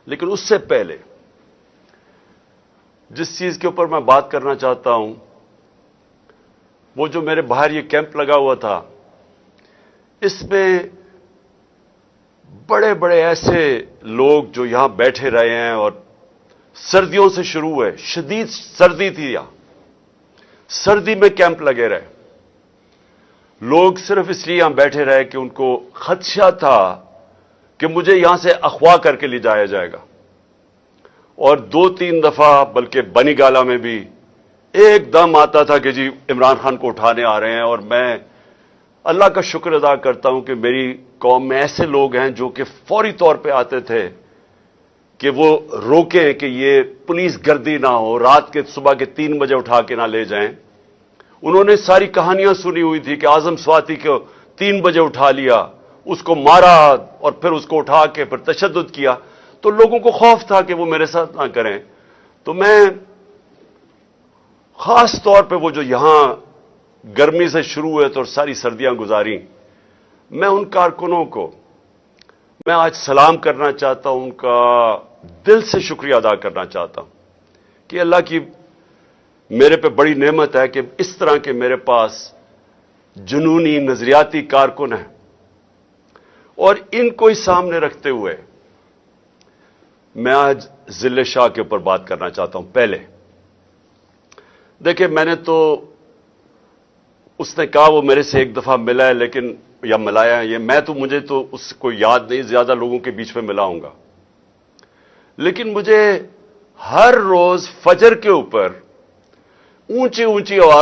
لیکن اس سے پہلے جس چیز کے اوپر میں بات کرنا چاہتا ہوں، وہ جو میرے باہر یہ کیمپ لگا ہوا تھا، اس میں بڑے بڑے ایسے لوگ جو یہاں بیٹھے رہے ہیں، اور سردیوں سے شروع ہے، شدید سردی تھی یہاں، سردی میں کیمپ لگے رہے لوگ، صرف اس لیے یہاں بیٹھے رہے کہ ان کو خدشہ تھا کہ مجھے یہاں سے اغوا کر کے لے جایا جائے گا. اور 2-3 دفعہ بلکہ بنی گالہ میں بھی ایک دم آتا تھا کہ جی عمران خان کو اٹھانے آ رہے ہیں. اور میں اللہ کا شکر ادا کرتا ہوں کہ میری قوم میں ایسے لوگ ہیں جو کہ فوری طور پہ آتے تھے کہ وہ روکیں کہ یہ پولیس گردی نہ ہو، رات کے صبح کے 3 بجے اٹھا کے نہ لے جائیں. انہوں نے ساری کہانیاں سنی ہوئی تھی کہ اعظم سواتی کو 3 بجے اٹھا لیا، اس کو مارا اور پھر اس کو اٹھا کے پھر تشدد کیا. تو لوگوں کو خوف تھا کہ وہ میرے ساتھ نہ کریں. تو میں خاص طور پہ وہ جو یہاں گرمی سے شروع ہوئے تو ساری سردیاں گزاری، میں ان کارکنوں کو میں آج سلام کرنا چاہتا ہوں، ان کا دل سے شکریہ ادا کرنا چاہتا ہوں کہ اللہ کی میرے پہ بڑی نعمت ہے کہ اس طرح کے میرے پاس جنونی نظریاتی کارکن ہیں. اور ان کو ہی سامنے رکھتے ہوئے میں آج ذل شاہ کے اوپر بات کرنا چاہتا ہوں. پہلے دیکھیں، میں نے تو اس نے کہا وہ میرے سے ایک دفعہ ملا ہے، لیکن یا ملایا ہے، یہ میں تو مجھے تو اس کو یاد نہیں، زیادہ لوگوں کے بیچ میں ملا ہوں گا. لیکن مجھے ہر روز فجر کے اوپر اونچی اونچی آواز